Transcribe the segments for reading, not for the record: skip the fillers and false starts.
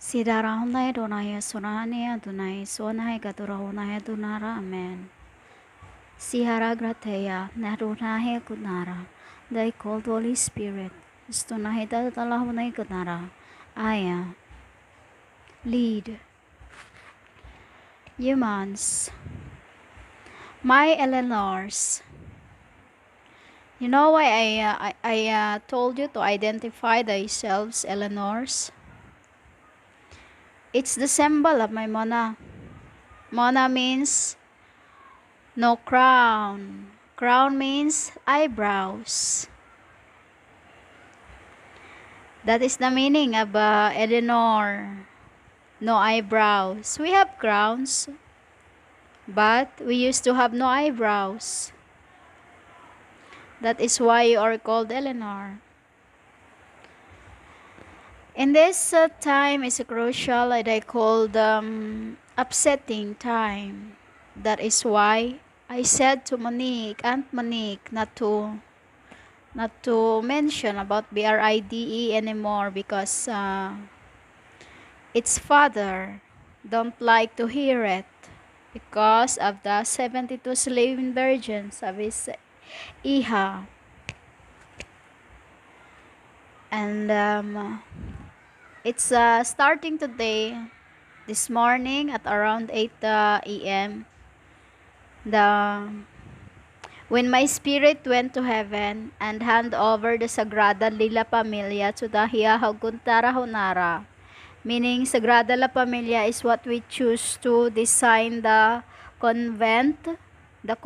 Sidarahunai Donai Sonahane Adonai Sonai Gadurahunai Adonara Amen. Sihara Grateya Narunahe Gunara. They called Holy Spirit. Stonahida Dalahunai Gunara. Aya. Lead. Humans. My Eleanors. You know why I told you to identify thyselves, Eleanors? It's the symbol of my Mona. Mona means no crown. Crown means eyebrows. That is the meaning of Eleanor. No eyebrows. We have crowns, but we used to have no eyebrows. That is why you are called Eleanor. In this time is crucial and I called upsetting time. That is why I said to Aunt Monique, not to mention about BRIDE anymore because its father don't like to hear it because of the 72 slave virgins of his Iha. And it's starting today, this morning at around 8 a.m. When my spirit went to heaven and hand over the Sagrada Lila Familia to the Hiyahaguntara Honara, meaning Sagrada La Familia is what we choose to design the convent that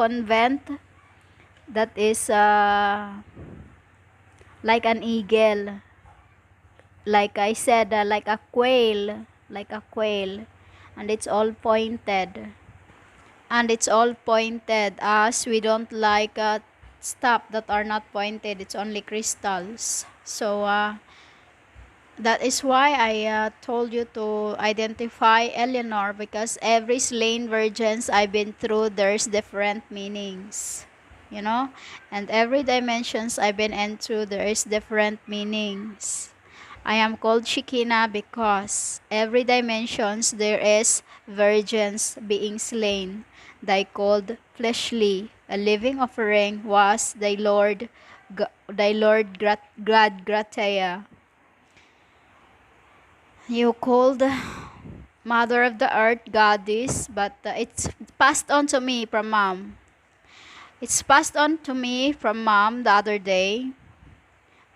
is like an eagle, like I said, like a quail, and it's all pointed. As we don't like stuff that are not pointed, it's only crystals. So that is why I told you to identify Eleanor, because every slain virgins I've been through, there's different meanings, and every dimensions I've been into, there is different meanings. I am called Shekinah because every dimensions there is virgins being slain. Thy called fleshly, a living offering was thy Lord, God Gratia. You called Mother of the Earth Goddess, but it's passed on to me from Mom. It's passed on to me from Mom the other day.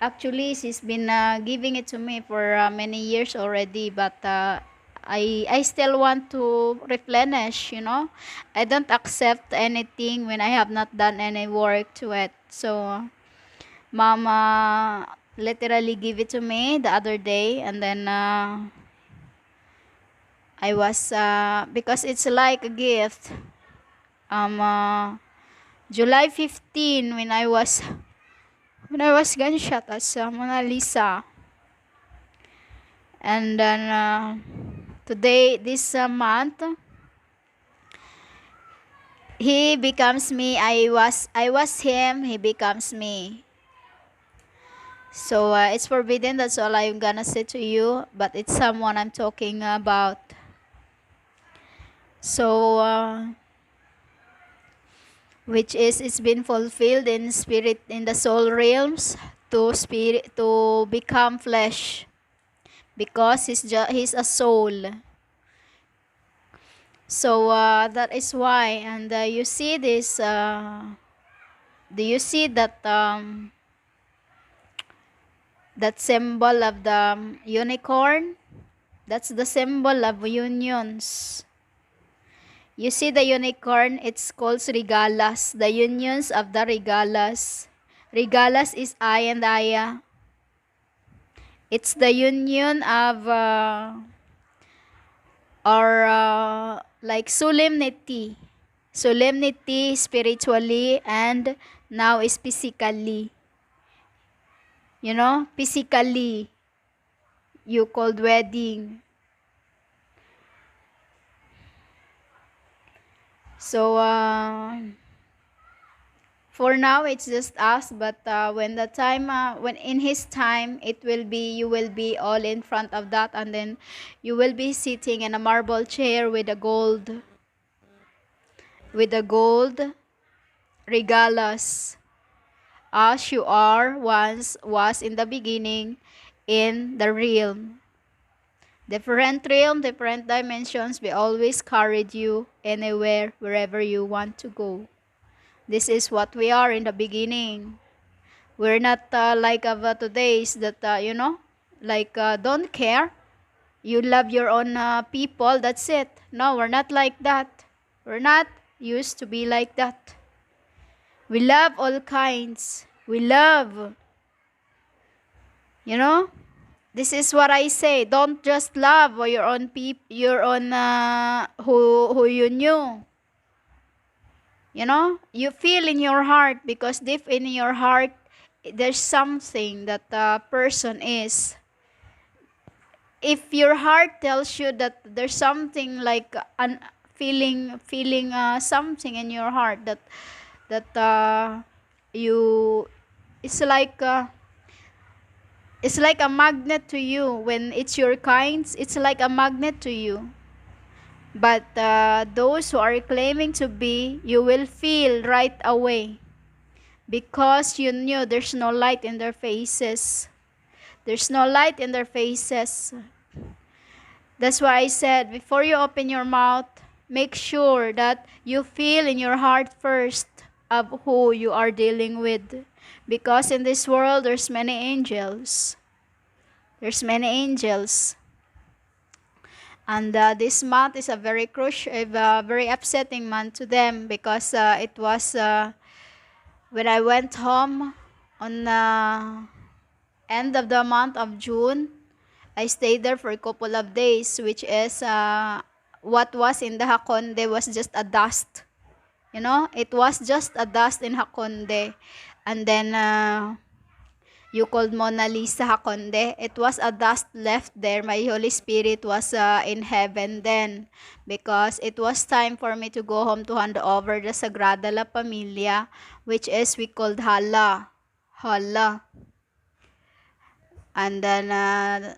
Actually, she's been giving it to me for many years already, but I still want to replenish, I don't accept anything when I have not done any work to it. So, Mama literally gave it to me the other day, and then I was, because it's like a gift, July 15, when I was gunshot as Mona Lisa. And then today, this month, he becomes me. I was him, he becomes me. So it's forbidden, that's all I'm gonna say to you, but it's someone I'm talking about. So which is, it's been fulfilled in spirit, in the soul realms, to become flesh, because he's a soul. So that is why. And you see this, do you see that that symbol of the unicorn? That's the symbol of unions. You see the unicorn, it's called regalas, the unions of the regalas. Regalas is I and Aya. It's the union of like solemnity spiritually, and now is physically. Physically, you called wedding. So For now, it's just us, but when the time, when in His time, it will be, you will be all in front of that, and then you will be sitting in a marble chair with the gold regalas, as you are once was in the beginning in the realm. Different realm, different dimensions, we always carried you anywhere, wherever you want to go. This is what we are in the beginning. We're not like of today's that, like don't care. You love your own people, that's it. No, we're not like that. We're not used to be like that. We love all kinds. We love, you know? This is what I say. Don't just love your own people, your own who you knew. You know, you feel in your heart, because deep in your heart, there's something that the person is. If your heart tells you that there's something like an feeling something in your heart that you, it's like a magnet to you. When it's your kinds, it's like a magnet to you. But those who are claiming to be, you will feel right away, because you knew there's no light in their faces. There's no light in their faces. That's why I said, before you open your mouth, make sure that you feel in your heart first of who you are dealing with. Because in this world, there's many angels. There's many angels. And this month is a very crucial, very upsetting month to them, because it was when I went home on the end of the month of June. I stayed there for a couple of days, which is what was in the Hakonde was just a dust. You know, it was just a dust in Hakonde. And then you called Mona Lisa Hakonde. It was a dust left there. My Holy Spirit was in heaven then, because it was time for me to go home to hand over the Sagrada La Familia, which is we called Hala. Hala. And then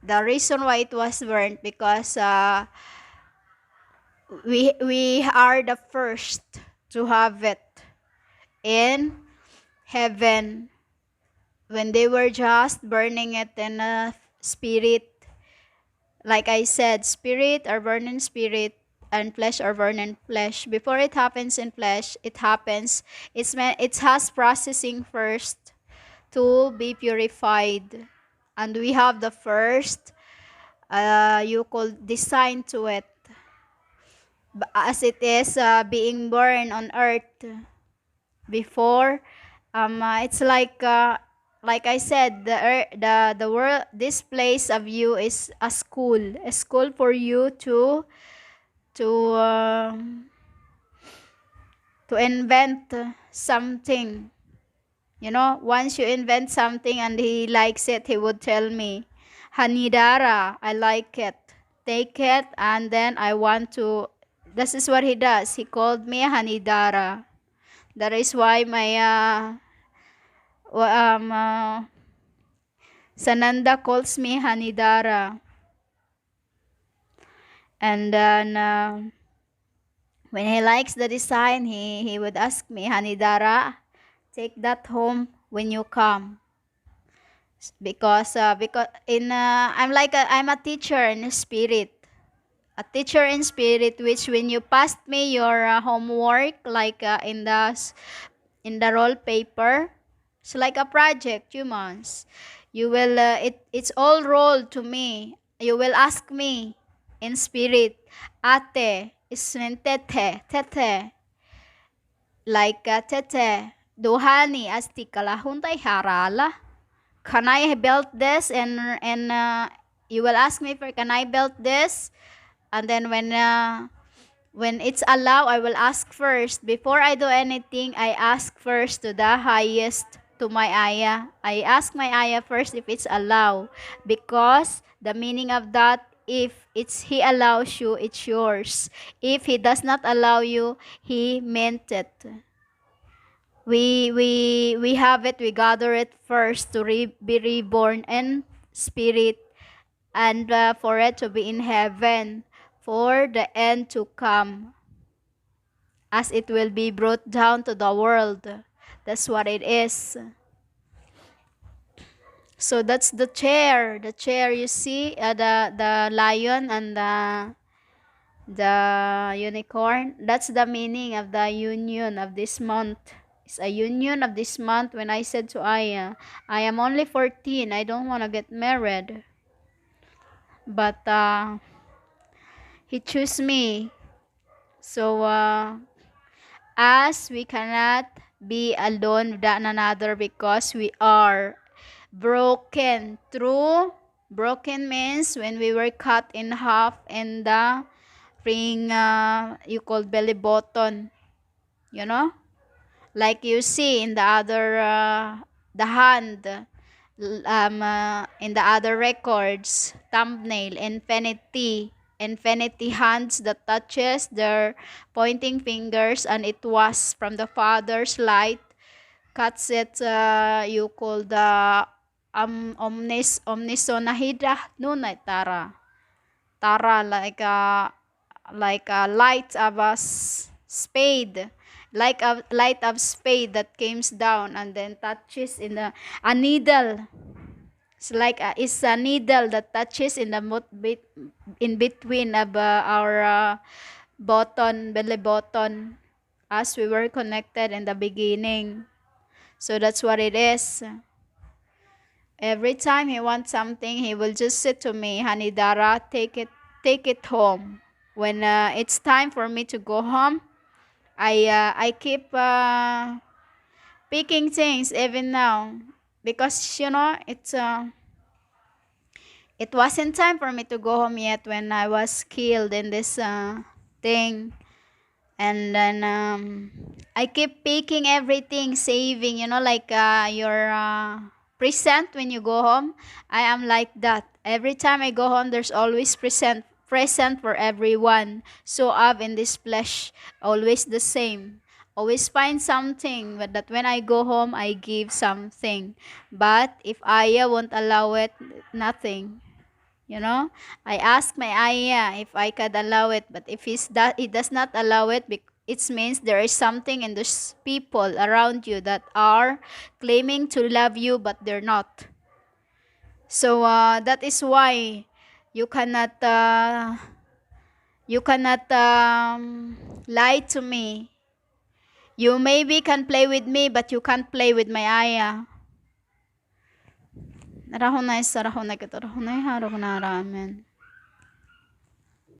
the reason why it was burnt, because we are the first to have it in heaven, when they were just burning it in a spirit. Like I said, spirit are burned in spirit, and flesh are burned in flesh. Before it happens in flesh, it has processing first to be purified. And we have the first you call design to it, as it is being born on earth. Before it's like I said, the world, this place of you is a school for you to to invent something. You know, once you invent something and he likes it, he would tell me, Hanidara, I like it. Take it, and then I want to. This is what he does. He called me Hanidara. That is why my Sananda calls me Hanidara. And then when he likes the design, he would ask me, Hanidara, take that home when you come. Because in I'm a teacher in spirit. A teacher in spirit, which when you passed me your homework, like in the roll paper, it's like a project, humans. You will it's all rolled to me. You will ask me in spirit, ate, ismen tete, like tete, duhani asti kalahuntay harala. Can I build this? And you will ask me for, can I build this? And then when it's allowed, I will ask first. Before I do anything, I ask first to the highest, to my ayah. I ask my ayah first if it's allowed, because the meaning of that, if he allows you, it's yours. If he does not allow you, he meant it. we have it, we gather it first to be reborn in spirit, and for it to be in heaven for the end to come, as it will be brought down to the world. That's what it is. So that's the chair. The chair, you see, the lion and the unicorn. That's the meaning of the union of this month. It's a union of this month. When I said to Aya, I am only 14. I don't want to get married. But he chose me. So as we cannot be alone with one another, because we are broken through. Broken means when we were cut in half in the ring, you call belly button, you know, like you see in the other the hand, in the other records, thumbnail, infinity hands that touches their pointing fingers, and it was from the Father's light. Cuts it, you call the omnisonahida nunay tara like a light of a spade, like a light of spade that comes down and then touches in a needle. It's like it's a needle that touches in the in between of our belly button, as we were connected in the beginning. So that's what it is. Every time he wants something, he will just say to me, "Honey Dara, take it home." When it's time for me to go home, I keep picking things even now, because it wasn't time for me to go home yet when I was killed in this thing. And then I keep picking everything, saving, like your present when you go home. I am like that. Every time I go home, there's always present for everyone. So I've in this flesh, always the same. Always find something, but that when I go home, I give something. But if Aya won't allow it, nothing. I ask my Aya if I could allow it, but if he does not allow it, it means there is something in those people around you that are claiming to love you, but they're not. So that is why you cannot lie to me. You maybe can play with me, but you can't play with my Aya. Narahunay sarahunay katarahunay harok na ramen.